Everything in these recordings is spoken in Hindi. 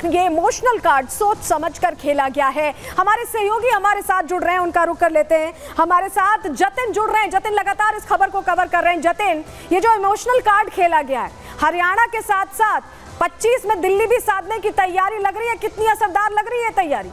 ये इमोशनल कार्ड सोच समझकर खेला गया है। हमारे सहयोगी हमारे साथ जुड़ रहे हैं, उनका रुख कर लेते हैं। हमारे साथ जतिन जुड़ रहे हैं। जतिन लगातार इस खबर को कवर कर रहे हैं। जतिन, ये जो इमोशनल कार्ड खेला गया है, हरियाणा के साथ साथ 25 में दिल्ली भी साधने की तैयारी लग रही है, कितनी असरदार लग रही है तैयारी?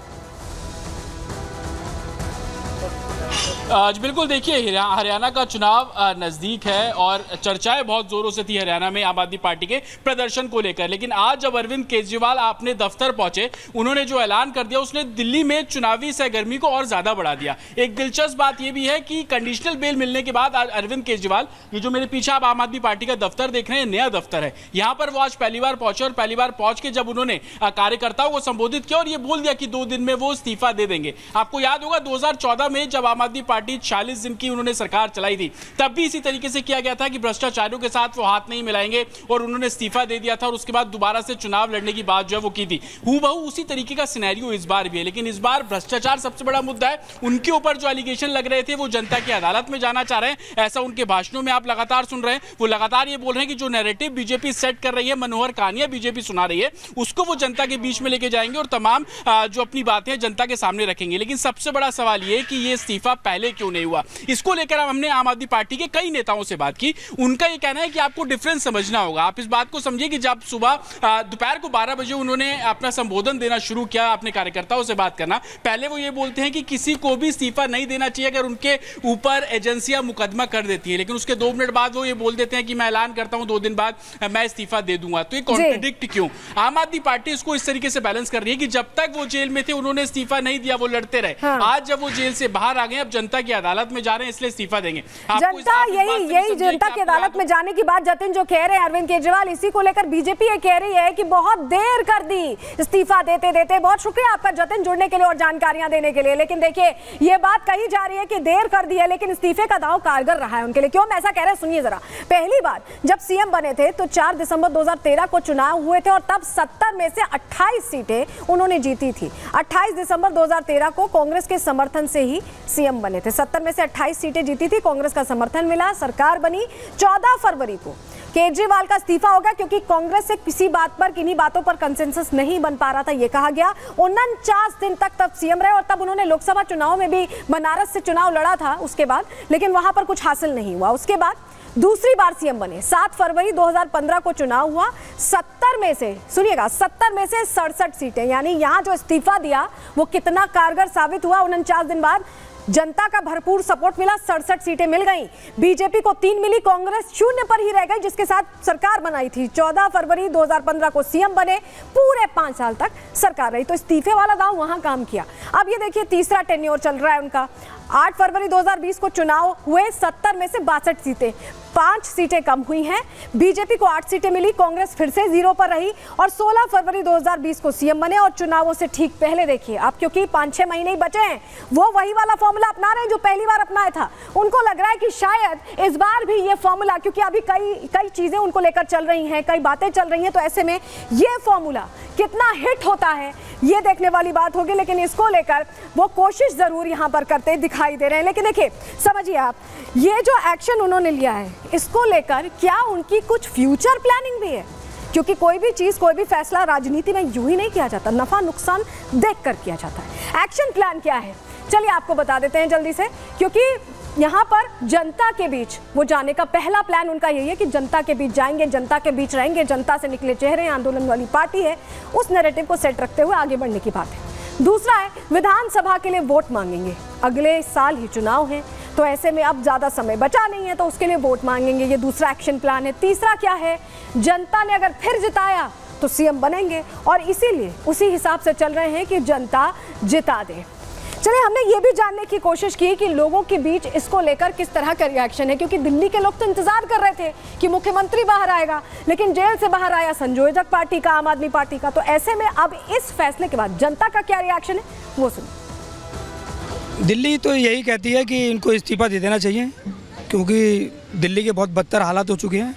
बिल्कुल, देखिए हरियाणा का चुनाव नज़दीक है और चर्चाएं बहुत ज़ोरों से थी हरियाणा में आम आदमी पार्टी के प्रदर्शन को लेकर। लेकिन आज जब अरविंद केजरीवाल अपने दफ्तर पहुंचे, उन्होंने जो ऐलान कर दिया उसने दिल्ली में चुनावी सरगर्मी को और ज़्यादा बढ़ा दिया। एक दिलचस्प बात यह भी है कि कंडीशनल बेल मिलने के बाद आज अरविंद केजरीवाल, ये जो मेरे पीछे आप आम आदमी पार्टी का दफ्तर देख रहे हैं, नया दफ्तर है, यहाँ पर वो आज पहली बार पहुंचे और पहली बार पहुंच के जब उन्होंने कार्यकर्ताओं को संबोधित किया और ये बोल दिया कि 2 दिन में वो इस्तीफा दे देंगे। आपको याद होगा 2014 में जब आम आदमी पार्टी 40 दिन की उन्होंने सरकार चलाई थी, तब भी इसी तरीके से किया गया था कि भ्रष्टाचारियों के साथ वो हाथ नहीं मिलाएंगे और उन्होंने इस्तीफा दे दिया था और उसके बाद दोबारा से चुनाव लड़ने की बात जो है वो की थी। हूबहू उसी तरीके का सिनेरियो इस बार भी है, लेकिन इस बार भ्रष्टाचार सबसे बड़ा मुद्दा है। उनके ऊपर जो एलिगेशन लग रहे थे वो जनता की अदालत में जाना चाह रहे हैं, ऐसा उनके भाषणों में आप लगातार सुन रहे हैं। वो लगातार ये बोल रहे हैं कि जो नैरेटिव बीजेपी सेट कर रही है, मनोहर कहानियां बीजेपी सुना रही है, उसको वो जनता के बीच में लेके जाएंगे और तमाम जो अपनी बातें जनता के सामने रखेंगे। लेकिन सबसे बड़ा सवाल ये कि ये इस्तीफा पहले क्यों नहीं हुआ, इसको लेकर हमने आम आदमी पार्टी के कई नेताओं से बात की। उनका ये कहना है कि आपको डिफरेंस समझना होगा। आप इस बात को समझिए कि जब सुबह दोपहर को 12 बजे उन्होंने अपना संबोधन देना शुरू किया, अपने कार्यकर्ताओं से बात करना, पहले वो ये बोलते हैं कि किसी को भी इस्तीफा नहीं देना चाहिए अगर उनके ऊपर एजेंसियां मुकदमा कर देती है, लेकिन उसके 2 मिनट बाद वो ये बोल देते हैं कि मैं ऐलान करता हूं 2 दिन बाद मैं इस्तीफा दे दूंगा। तो ये कॉन्ट्रडिक्ट क्यों? आम आदमी पार्टी इसको इस तरीके से बैलेंस कर रही है कि जब तक वो जेल में थे उन्होंने इस्तीफा नहीं दिया, वो लड़ते रहे। आज जब वो जेल से बाहर आ गए, अब जनता की अदालत में जा रहे हैं, इसलिए इस्तीफा देंगे। जनता यही जनता की अदालत में जाने की बात जतिन जो कह रहे हैं अरविंद केजरीवाल, इसी को लेकर बीजेपी ये कह रही है कि बहुत देर कर दी इस्तीफा देते देते। बहुत शुक्रिया आपका जतिन जुड़ने के लिए और जानकारियां देने के लिए। लेकिन देखिए ये बात कही जा रही है कि देर कर दी है, लेकिन इस्तीफे का दांव कारगर रहा है उनके लिए। क्यों मैं ऐसा कह रहे हैं सुनिए जरा। पहली बार जब सीएम बने थे तो 4 दिसंबर 2013 को चुनाव हुए थे और तब 70 में से 28 सीटें उन्होंने जीती थी। 28 दिसंबर 2013 को कांग्रेस के समर्थन से ही सीएम बने थे। 70 में से 28 सीटें जीती थी, कांग्रेस का समर्थन मिला, सरकार बनी। 14 फरवरी को केजरीवाल का इस्तीफा होगा क्योंकि कांग्रेस से किसी बात पर, किन्हीं बातों पर कंसेंसस नहीं बन पा रहा था, यह कहा गया। 49 दिन तक तब सीएम रहे और तब उन्होंने लोकसभा चुनाव में भी बनारस से चुनाव लड़ा था उसके बाद, लेकिन वहां पर कुछ हासिल नहीं हुआ। उसके बाद दूसरी बार सीएम बने। 7 फरवरी 2015 को चुनाव हुआ। 70 में से सुनिएगा 70 में से 67 सीटें, यानी यहां जो इस्तीफा दिया वो कितना कारगर साबित हुआ। 49 दिन बाद जनता का भरपूर सपोर्ट मिला, 67 सीटें मिल गई। बीजेपी को 3 मिली, कांग्रेस 0 पर ही रह गई जिसके साथ सरकार बनाई थी। 14 फरवरी 2015 को सीएम बने, पूरे 5 साल तक सरकार रही। तो इस्तीफे वाला दांव वहां काम किया। अब ये देखिए तीसरा टेन्योर चल रहा है उनका। 8 फरवरी 2020 को चुनाव हुए, 70 में से 62 सीटें, 5 सीटें कम हुई हैं। बीजेपी को 8 सीटें मिली, कांग्रेस फिर से 0 पर रही और 16 फरवरी 2020 को सीएम बने। और चुनावों से ठीक पहले देखिए, अब क्योंकि 5-6 महीने ही बचे हैं, वो वही वाला फॉर्मूला अपना रहे हैं जो पहली बार अपनाया था। उनको लग रहा है कि शायद इस बार भी ये फॉर्मूला, क्योंकि अभी कई चीजें उनको लेकर चल रही हैं, कई बातें चल रही हैं, तो ऐसे में ये फॉर्मूला कितना हिट होता है ये देखने वाली बात होगी। लेकिन इसको लेकर वो कोशिश जरूर यहां पर करते दिखाई दे रहे हैं। लेकिन देखिए समझिए आप, ये जो एक्शन उन्होंने लिया है इसको लेकर क्या उनकी कुछ फ्यूचर प्लानिंग भी है? क्योंकि कोई भी चीज, कोई भी फैसला राजनीति में यूं ही नहीं किया जाता, नफा नुकसान देखकर किया जाता है। एक्शन प्लान क्या है चलिए आपको बता देते हैं जल्दी से, क्योंकि यहाँ पर जनता के बीच वो जाने का पहला प्लान उनका यही है कि जनता के बीच जाएंगे, जनता के बीच रहेंगे, जनता से निकले चेहरे, आंदोलन वाली पार्टी है, उस नैरेटिव को सेट रखते हुए आगे बढ़ने की बात है। दूसरा है विधानसभा के लिए वोट मांगेंगे। अगले साल ही चुनाव है, तो ऐसे में अब ज्यादा समय बचा नहीं है, तो उसके लिए वोट मांगेंगे। ये दूसरा एक्शन प्लान है। तीसरा क्या है, जनता ने अगर फिर जिताया तो सीएम बनेंगे और इसीलिए उसी हिसाब से चल रहे हैं कि जनता जिता दे। चलिए हमने ये भी जानने की कोशिश की कि लोगों के बीच इसको लेकर किस तरह का रिएक्शन है, क्योंकि दिल्ली के लोग तो इंतजार कर रहे थे कि मुख्यमंत्री बाहर आएगा, लेकिन जेल से बाहर आया संयोजक पार्टी का, आम आदमी पार्टी का। तो ऐसे में अब इस फैसले के बाद जनता का क्या रिएक्शन है वो सुनिए। दिल्ली तो यही कहती है कि इनको इस्तीफा दे देना चाहिए, क्योंकि दिल्ली के बहुत बदतर हालात हो चुके हैं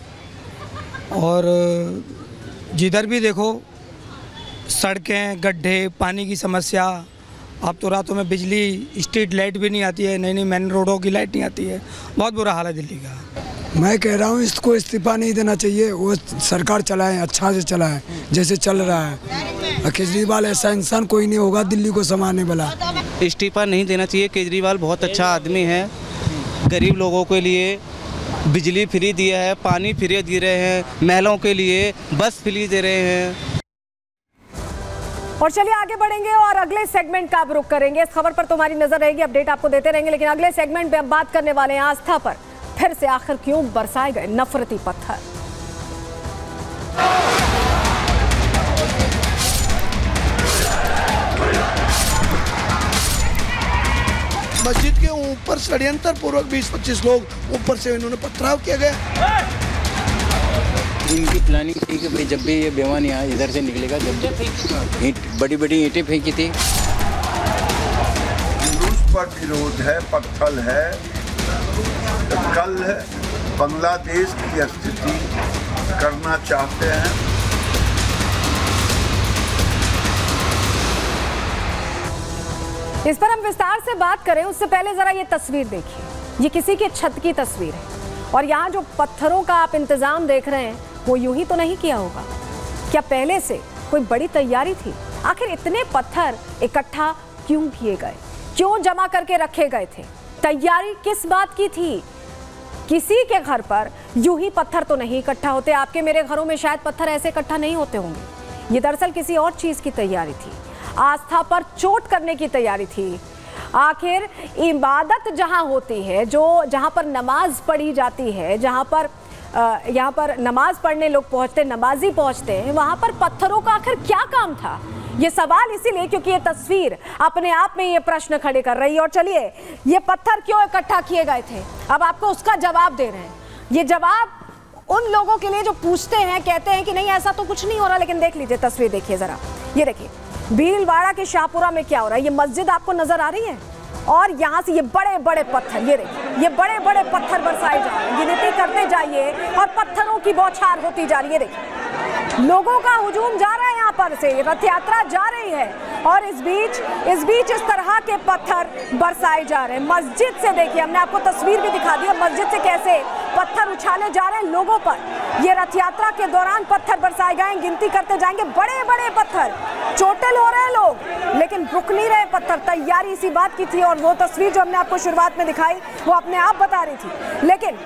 और जिधर भी देखो सड़कें, गड्ढे, पानी की समस्या। अब तो रातों में बिजली, स्ट्रीट लाइट भी नहीं आती है, नई मेन रोडों की लाइट नहीं आती है। बहुत बुरा हाल है दिल्ली का। मैं कह रहा हूँ इसको इस्तीफा नहीं देना चाहिए, वो सरकार चलाए, अच्छा से चलाए जैसे चल रहा है। और केजरीवाल ऐसा इंसान कोई नहीं होगा दिल्ली को संभालने वाला। इस्तीफा नहीं देना चाहिए। केजरीवाल बहुत अच्छा आदमी है, गरीब लोगों के लिए बिजली फ्री दिया है, पानी फ्री दे रहे हैं, महिलाओं के लिए बस फ्री दे रहे हैं। और चलिए आगे बढ़ेंगे और अगले सेगमेंट का आप रुख करेंगे। इस खबर पर तुम्हारी नजर रहेगी, अपडेट आपको देते रहेंगे, लेकिन अगले सेगमेंट में हम बात करने वाले हैं आस्था पर। फिर से आखिर क्यों बरसाए गए नफरती पत्थर। मस्जिद के ऊपर षड्यंत्र पूर्वक 20-25 लोग ऊपर से इन्होंने पथराव किया गया। इनकी प्लानिंग थी कि भाई जब भी ये बेवान यहाँ इधर से निकलेगा, जब ईंट बड़ी बड़ी ईंटें फेंकी थी। रूस पर विरोध है, पत्थर है। कल बांग्लादेश की स्थिति करना चाहते हैं। इस पर हम विस्तार से बात करें उससे पहले जरा ये तस्वीर देखिए। ये किसी के छत की तस्वीर है और यहाँ जो पत्थरों का आप इंतजाम देख रहे हैं वो यूं ही तो नहीं किया होगा। क्या पहले से कोई बड़ी तैयारी थी? आखिर इतने पत्थर इकट्ठा क्यों किए गए, क्यों जमा करके रखे गए थे? तैयारी किस बात की थी? किसी के घर पर यूं ही पत्थर तो नहीं इकट्ठा होते। आपके मेरे घरों में शायद पत्थर ऐसे इकट्ठा नहीं होते होंगे। ये दरअसल किसी और चीज की तैयारी थी, आस्था पर चोट करने की तैयारी थी। आखिर इबादत जहां होती है, जहां पर नमाज पढ़ी जाती है, यहाँ पर नमाज पढ़ने लोग पहुंचते, नमाजी पहुंचते हैं, वहां पर पत्थरों का आखिर क्या काम था? ये सवाल इसीलिए क्योंकि ये तस्वीर अपने आप में ये प्रश्न खड़े कर रही है। और चलिए, ये पत्थर क्यों इकट्ठा किए गए थे, अब आपको उसका जवाब दे रहे हैं। ये जवाब उन लोगों के लिए जो पूछते हैं, कहते हैं कि नहीं ऐसा तो कुछ नहीं हो रहा, लेकिन देख लीजिए तस्वीर, देखिए जरा, ये देखिए भीलवाड़ा के शाहपुरा में क्या हो रहा है। ये मस्जिद आपको नजर आ रही है और यहाँ से ये बड़े बड़े पत्थर, ये देखिए, ये बड़े बड़े पत्थर बरसाए जा रहे हैं। गिनती करते जाइए और पत्थरों की बौछार होती जा रही है। देखिए लोगों का हुजूम जा रहा है, यहाँ पर से रथ यात्रा जा रही है और इस बीच इस तरह के पत्थर बरसाए जा रहे हैं। मस्जिद से देखिए, हमने आपको तस्वीर भी दिखा दी है, मस्जिद से कैसे पत्थर उछाले जा रहे हैं लोगों पर। ये रथ यात्रा के दौरान पत्थर बरसाए गए, गिनती करते जाएंगे, बड़े बड़े पत्थर। चोटिल हो रहे हैं लोग लेकिन रुक नहीं रहे पत्थर। तैयारी इसी बात की थी और वो तस्वीर जो हमने आपको शुरुआत में दिखाई वो अपने आप बता रही थी। लेकिन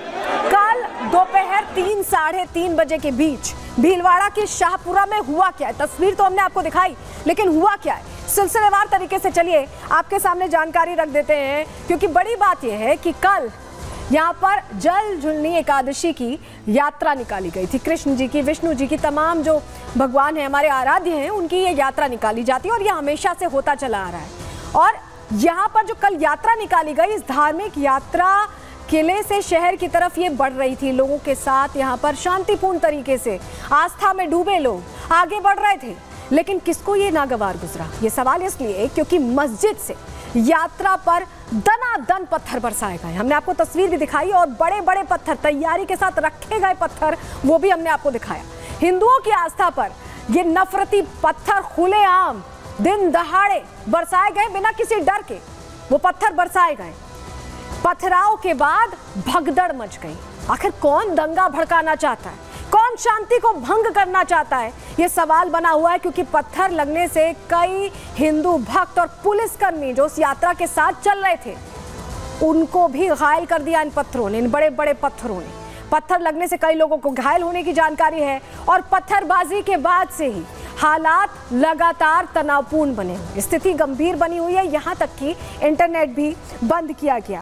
कल दोपहर 3 साढ़े 3 बजे के बीच भीलवाड़ा के शाहपुरा में हुआ क्या है? तस्वीर तो हमने आपको दिखाई, लेकिन हुआ क्या है सिलसिलेवार तरीके से चलिए आपके सामने जानकारी रख देते हैं। क्योंकि बड़ी बात यह है कि कल यहाँ पर जल झुलनी एकादशी की यात्रा निकाली गई थी। कृष्ण जी की, विष्णु जी की, तमाम जो भगवान हैं हमारे आराध्य हैं, उनकी ये यात्रा निकाली जाती है और ये हमेशा से होता चला आ रहा है। और यहाँ पर जो कल यात्रा निकाली गई, इस धार्मिक यात्रा किले से शहर की तरफ ये बढ़ रही थी। लोगों के साथ यहाँ पर शांतिपूर्ण तरीके से आस्था में डूबे लोग आगे बढ़ रहे थे। लेकिन किसको ये नागवार गुजरा? ये सवाल इसलिए क्योंकि मस्जिद से यात्रा पर दनादन पत्थर बरसाए गए। हमने आपको तस्वीर भी दिखाई और बड़े बड़े पत्थर तैयारी के साथ रखे गए पत्थर, वो भी हमने आपको दिखाया। हिंदुओं की आस्था पर ये नफरती पत्थर खुलेआम दिन दहाड़े बरसाए गए, बिना किसी डर के वो पत्थर बरसाए गए। पथराव के बाद भगदड़ मच गई। आखिर कौन दंगा भड़काना चाहता है, कौन शांति को भंग करना चाहता है, ये सवाल बना हुआ है। क्योंकि पत्थर लगने से कई हिंदू भक्त और पुलिसकर्मी जो उस यात्रा के साथ चल रहे थे उनको भी घायल कर दिया इन पत्थरों ने, इन बड़े बड़े पत्थरों ने। पत्थर लगने से कई लोगों को घायल होने की जानकारी है और पत्थरबाजी के बाद से ही हालात लगातार तनावपूर्ण बने हुए, स्थिति गंभीर बनी हुई है। यहाँ तक कि इंटरनेट भी बंद किया गया।